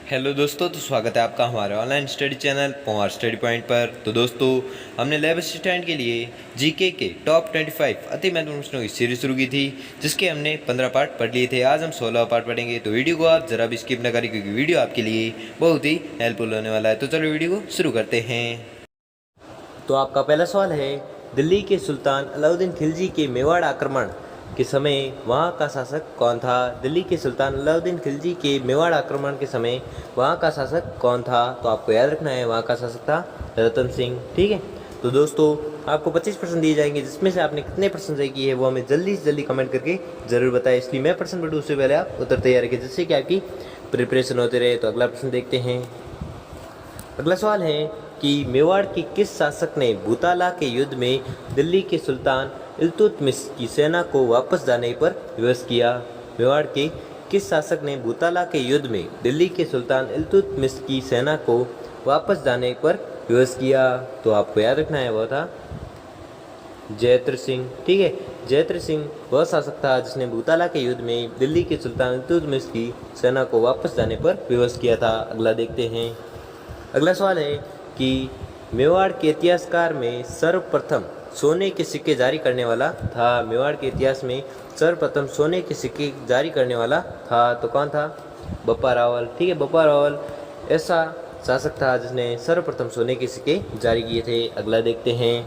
Hello दोस्तों, तो स्वागत है आपका हमारे online study channel Pawar study point पर। तो दोस्तों, हमने लैब असिस्टेंट के लिए जीके के टॉप 25 अति महत्वपूर्ण प्रश्नों की सीरीज शुरू की थी, जिसके हमने 15 पार्ट पढ़ लिए थे। आज हम 16 पार्ट पढ़ेंगे, तो वीडियो को आप जरा भी स्किप न करें, क्योंकि वीडियो आपके लिए बहुत ही हेल्पफुल होने वाला है। तो चलो वीडियो को शुरू करते हैं। तो आपका पहला सवाल है, दिल्ली के सुल्तान अलाउद्दीन खिलजी के मेवाड़ आक्रमण के समय वहाँ का शासक कौन था? दिल्ली के सुल्तान अलाउद्दीन खिलजी के मेवाड़ आक्रमण के समय वहाँ का शासक कौन था? तो आपको याद रखना है, वहाँ का शासक था रतन सिंह। ठीक है, तो दोस्तों आपको 25% दिए जाएंगे, जिसमें से आपने कितने परसेंट सही किए हैं वो हमें जल्दी से जल्दी कमेंट करके ज़रूर बताएं। इसलिए मैं परसेंट बढ़ूँ उससे पहले आप उत्तर तैयार रखें, जिससे कि आपकी प्रिपरेशन होते रहे। तो अगला प्रश्न देखते हैं। अगला सवाल है कि मेवाड़ के किस शासक ने भूताला के युद्ध में दिल्ली के सुल्तान इल्तुतमिश की सेना को वापस जाने पर विवश किया? मेवाड़ के किस शासक ने भूताला के युद्ध में दिल्ली के सुल्तान इल्तुतमिश की सेना को वापस जाने पर विवश किया? तो आपको याद रखना है, वह था जयद्रथ सिंह। ठीक है, जयद्रथ सिंह वह शासक था जिसने भूताला के युद्ध में दिल्ली के सुल्तान इल्तुतमिश की सेना को वापस जाने पर विवश किया था। अगला देखते हैं। अगला सवाल है कि मेवाड़ के इतिहासकार में सर्वप्रथम सोने के सिक्के जारी करने वाला था? मेवाड़ के इतिहास में सर्वप्रथम सोने के सिक्के जारी करने वाला था तो कौन था? बप्पा रावल। ठीक है, बप्पा रावल ऐसा शासक था जिसने सर्वप्रथम सोने के सिक्के जारी किए थे। अगला देखते हैं।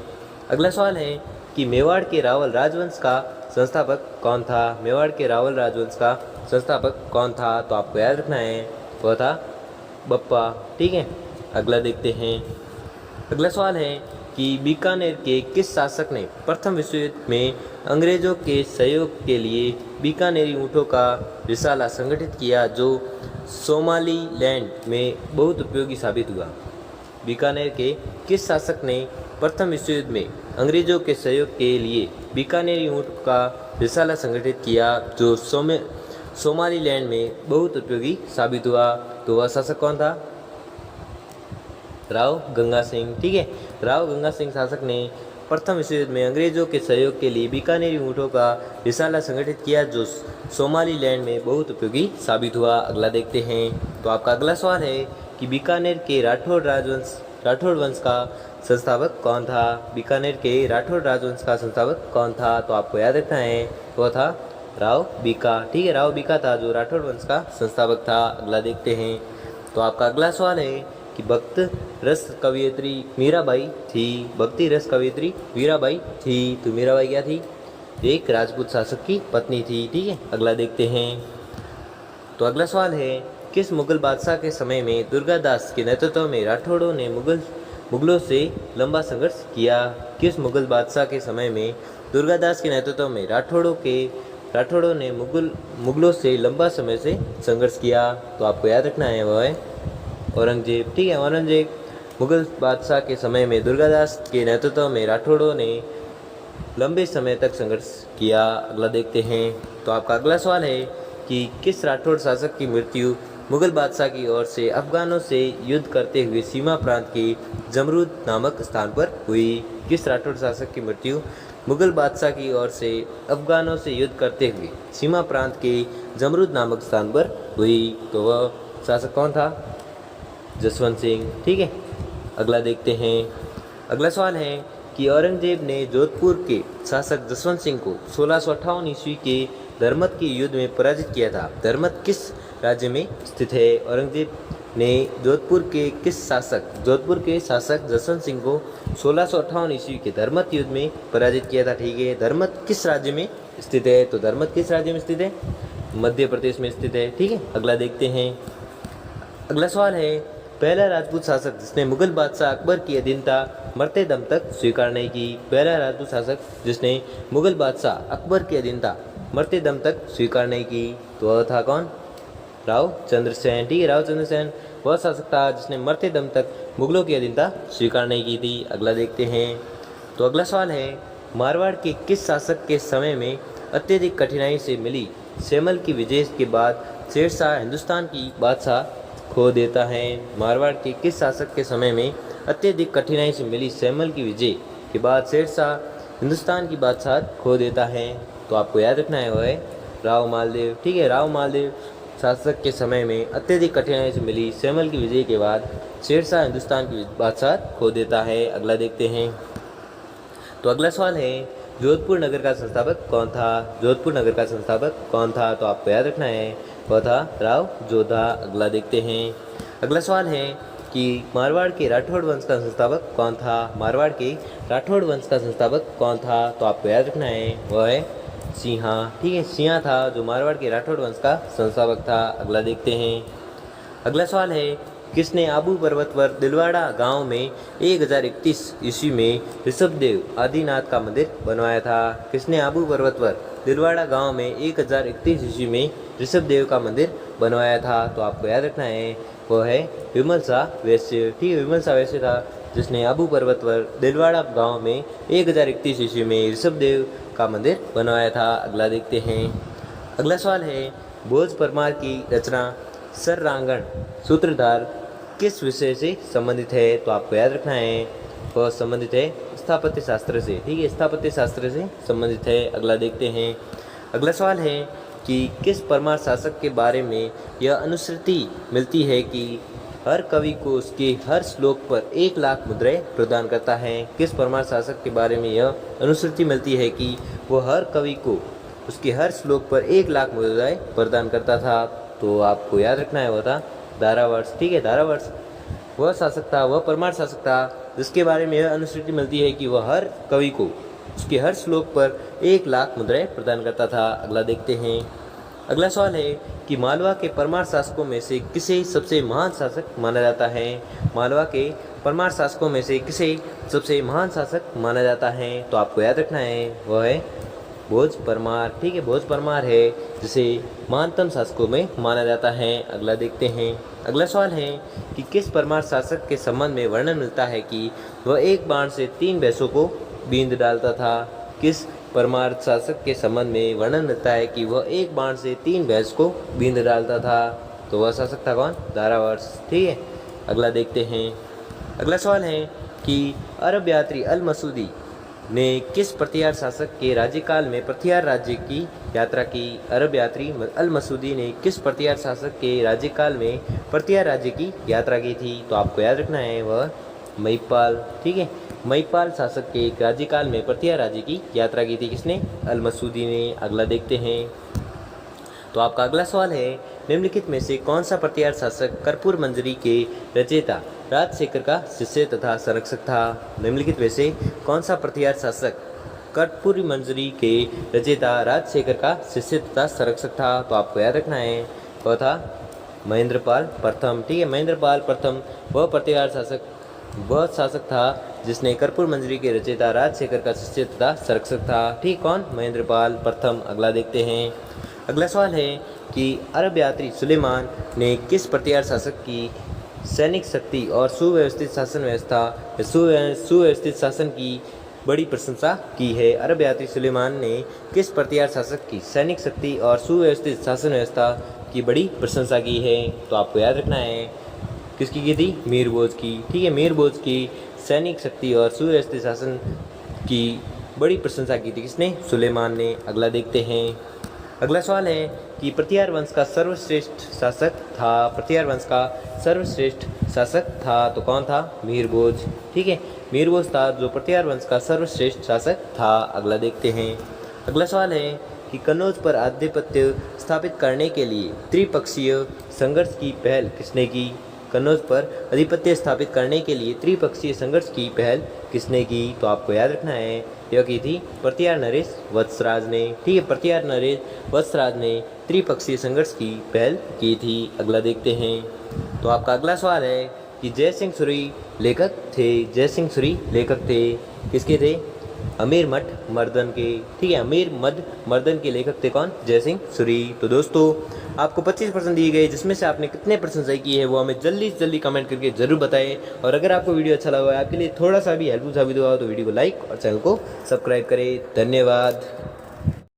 अगला सवाल है कि मेवाड़ के रावल राजवंश का संस्थापक कौन था? मेवाड़ के रावल राजवंश का संस्थापक कौन था? तो आपको याद रखना है, वह था बप्पा। ठीक है, अगला देखते हैं। अगला सवाल है कि बीकानेर के किस शासक ने प्रथम विश्व युद्ध में अंग्रेजों के सहयोग के लिए बीकानेरी ऊँटों का रिसाला संगठित किया, जो सोमालीलैंड में बहुत उपयोगी साबित हुआ? बीकानेर के किस शासक ने प्रथम विश्व युद्ध में अंग्रेजों के सहयोग के लिए बीकानेरी ऊँट का रिसाला संगठित किया, जो सोमालीलैंड में बहुत उपयोगी साबित हुआ? तो वह शासक कौन था? राव गंगा सिंह। ठीक है, राव गंगा सिंह शासक ने प्रथम विश्व युद्ध में अंग्रेजों के सहयोग के लिए बीकानेरी ऊँटों का रिसाला संगठित किया, जो सोमालीलैंड में बहुत उपयोगी साबित हुआ। अगला देखते हैं। तो आपका अगला सवाल है कि बीकानेर के राठौड़ वंश का संस्थापक कौन था? बीकानेर के राठौड़ राजवंश का संस्थापक कौन था? तो आपको याद रखना है, वह था राव बीका। ठीक है, राव बीका था जो राठौड़ वंश का संस्थापक था। अगला देखते हैं। तो आपका अगला सवाल है कि भक्ति रस कवयित्री मीराबाई थी। तो मीराबाई क्या थी? एक राजपूत शासक की पत्नी थी। ठीक है, अगला देखते हैं। तो अगला सवाल है, किस मुगल बादशाह के समय में दुर्गादास के नेतृत्व में राठौड़ों ने मुगलों से लंबा संघर्ष किया? किस मुगल बादशाह के समय में दुर्गादास के नेतृत्व में राठौड़ों ने मुगलों से लंबा समय से संघर्ष किया? तो आपको याद रखना है, वह है औरंगजेब। ठीक है, औरंगजेब मुगल बादशाह के समय में दुर्गादास के नेतृत्व में राठौड़ों ने लंबे समय तक संघर्ष किया। अगला देखते हैं। तो आपका अगला सवाल है कि किस राठौड़ शासक की मृत्यु मुगल बादशाह की ओर से अफगानों से युद्ध करते हुए सीमा प्रांत के जमरूद नामक स्थान पर हुई? किस राठौड़ शासक की मृत्यु मुगल बादशाह की ओर से अफगानों से युद्ध करते हुए सीमा प्रांत के जमरूद नामक स्थान पर हुई? तो वह शासक कौन था? जसवंत सिंह। ठीक है, अगला देखते हैं। अगला सवाल है कि औरंगजेब ने जोधपुर के शासक जसवंत सिंह को 1658 ईस्वी के धर्मत के युद्ध में पराजित किया था। धर्मत किस राज्य में स्थित है? औरंगजेब ने जोधपुर के शासक जसवंत सिंह को 1658 ईस्वी के धर्मत युद्ध में पराजित किया था। ठीक है, धर्मत किस राज्य में स्थित है? तो धर्मत किस राज्य में स्थित है? मध्य प्रदेश में स्थित है। ठीक है, अगला देखते हैं। अगला सवाल है, पहला राजपूत शासक जिसने मुगल बादशाह अकबर की अधीनता मरते दम तक स्वीकार नहीं की? पहला राजपूत शासक जिसने मुगल बादशाह अकबर की अधीनता मरते दम तक स्वीकार नहीं की, तो वह था कौन? राव चंद्रसेन। ठीक है, राव चंद्रसेन वह शासक था जिसने मरते दम तक मुगलों की अधीनता स्वीकार नहीं की थी। अगला देखते हैं। तो अगला सवाल है, मारवाड़ के किस शासक के समय में अत्यधिक कठिनाई से मिली सैमल की विजय के बाद शेरशाह हिंदुस्तान की बादशाह खो देता है? मारवाड़ के किस शासक के समय में अत्यधिक कठिनाई से मिली सैमल की विजय के बाद शेरशाह हिंदुस्तान की बादशाह खो देता है? तो आपको याद रखना है, वह है राव मालदेव। ठीक है, राव मालदेव शासक के समय में अत्यधिक कठिनाई से मिली सैमल की विजय के बाद शेरशाह हिंदुस्तान की बादशाह खो देता है। अगला देखते हैं। तो अगला सवाल है, जोधपुर नगर का संस्थापक कौन था? जोधपुर नगर का संस्थापक कौन था? तो आपको याद रखना है वह था राव जोधा। अगला देखते हैं। अगला सवाल है कि मारवाड़ के राठौड़ वंश का संस्थापक कौन था? मारवाड़ के राठौड़ वंश का संस्थापक कौन था? तो आपको याद रखना है वह है सिंहा। ठीक है, सिंहा था जो मारवाड़ के राठौड़ वंश का संस्थापक था। अगला देखते हैं। अगला सवाल है, किसने आबू पर्वत पर दिलवाड़ा गांव में 1031 ईस्वी में ऋषभदेव आदिनाथ का मंदिर बनवाया था? किसने आबू पर्वत पर दिलवाड़ा गांव में 1031 ईस्वी में ऋषभदेव का मंदिर बनवाया था? तो आपको याद रखना है वह है विमल शाह वैश्य। ठीक है, विमल शाह वैश्य था जिसने आबू पर्वत पर दिलवाड़ा गांव में 1031 ईस्वी में ऋषभदेव का मंदिर बनवाया था। अगला देखते हैं। अगला सवाल है, भोज परमार की रचना सररांगण सूत्रधार किस विषय से संबंधित है? तो आपको याद रखना है वह संबंधित है स्थापत्य शास्त्र से। ठीक है, स्थापत्य शास्त्र से संबंधित है। अगला देखते हैं। अगला सवाल है कि किस परमार शासक के बारे में यह अनुश्रुति मिलती है कि हर कवि को उसके हर श्लोक पर 1 लाख मुद्राएं प्रदान करता है? किस परमार शासक के बारे में यह अनुश्रुति मिलती है कि वह हर कवि को उसके हर श्लोक पर 1 लाख मुद्राएं प्रदान करता था? तो आपको याद रखना है वह था दारावर्ष। ठीक है, दारावर्ष वह शासक था, वह परमार शासक था जिसके बारे में यह अनुश्रुति मिलती है कि वह हर कवि को उसके हर श्लोक पर 1 लाख मुद्राएं प्रदान करता था। अगला देखते हैं। अगला सवाल है कि मालवा के परमार शासकों में से किसे सबसे महान शासक माना जाता है? मालवा के परमार शासकों में से किसे सबसे महान शासक माना जाता है? तो आपको याद रखना है वह है भोज परमार। ठीक है, भोज परमार है जिसे महानतम शासकों में माना जाता है। अगला देखते हैं। अगला सवाल है कि किस परमार शासक के संबंध में वर्णन मिलता है कि वह एक बाण से 3 भैंसों को बींद डालता था? किस परमार शासक के संबंध में वर्णन मिलता है कि वह एक बाण से 3 भैंस को बींद डालता था? तो वह शासक था कौन? दारावर्ष। ठीक है, अगला देखते हैं। अगला सवाल है कि अरब यात्री अल मसूदी ने किस प्रतिहार शासक के राज्यकाल में प्रतिहार राज्य की यात्रा की? अरब यात्री अल मसूदी ने किस प्रतिहार शासक के राज्यकाल में प्रतिहार राज्य की यात्रा की थी? तो आपको याद रखना है वह महिपाल। ठीक है, महिपाल शासक के राज्यकाल में प्रतिहार राज्य की यात्रा की थी किसने? अल मसूदी ने। अगला देखते हैं। तो आपका अगला सवाल है, निम्नलिखित में से कौन सा प्रतिहार शासक कर्पूर मंजरी के रचयिता राजशेखर का शिष्य तथा संरक्षक था? निम्नलिखित में से कौन सा प्रतिहार शासक कर्पूरी मंजरी के रचयिता राजशेखर का शिष्य तथा संरक्षक था? तो आपको याद रखना है वह था महेंद्रपाल प्रथम। ठीक है, महेंद्रपाल प्रथम वह प्रतिहार शासक वह शासक था जिसने कर्पूर मंजरी के रचयिता राजशेखर का शिष्य तथा संरक्षक था। ठीक, कौन? महेंद्रपाल प्रथम। अगला देखते हैं। अगला सवाल है कि अरब यात्री सुलेमान ने किस प्रतिहार शासक की सैनिक शक्ति और सुव्यवस्थित शासन व्यवस्था सुव्यवस्थित शासन की बड़ी प्रशंसा की है? अरब यात्री सुलेमान ने किस प्रतिहार शासक की सैनिक शक्ति और सुव्यवस्थित शासन व्यवस्था की बड़ी प्रशंसा की है? तो आपको याद रखना है किसकी की थी? मीरबोज की। ठीक है, मीरबोज की सैनिक शक्ति और सुव्यवस्थित शासन की बड़ी प्रशंसा की थी किसने? सुलेमान ने। अगला देखते हैं। अगला सवाल है कि प्रतिहार वंश का सर्वश्रेष्ठ शासक था? प्रतिहार वंश का सर्वश्रेष्ठ शासक था तो कौन था? मीरबोज। ठीक है, मीरबोज था जो प्रतिहार वंश का सर्वश्रेष्ठ शासक था। अगला देखते हैं। अगला सवाल है कि कन्नौज पर आधिपत्य स्थापित करने के लिए त्रिपक्षीय संघर्ष की पहल किसने की? कन्नौज पर आधिपत्य स्थापित करने के लिए त्रिपक्षीय संघर्ष की पहल किसने की? तो आपको याद रखना है यह की थी प्रतिहार नरेश वत्सराज ने। ठीक है, प्रतिहार नरेश वत्सराज ने त्रिपक्षीय संघर्ष की पहल की थी। अगला देखते हैं। तो आपका अगला सवाल है कि जय सिंह सूरी लेखक थे? जय सिंह सूरी लेखक थे किसके थे? अमीर मठ मर्दन के। ठीक है, अमीर मद मर्दन के लेखक थे कौन? जय सिंह सूरी। तो दोस्तों आपको 25% दिए गए, जिसमें से आपने कितने % सही किए हैं वो हमें जल्दी से जल्दी कमेंट करके जरूर बताएं। और अगर आपको वीडियो अच्छा लगा, आपके लिए थोड़ा सा भी हेल्पफुल साबित हुआ तो वीडियो को लाइक और चैनल को सब्सक्राइब करें। धन्यवाद।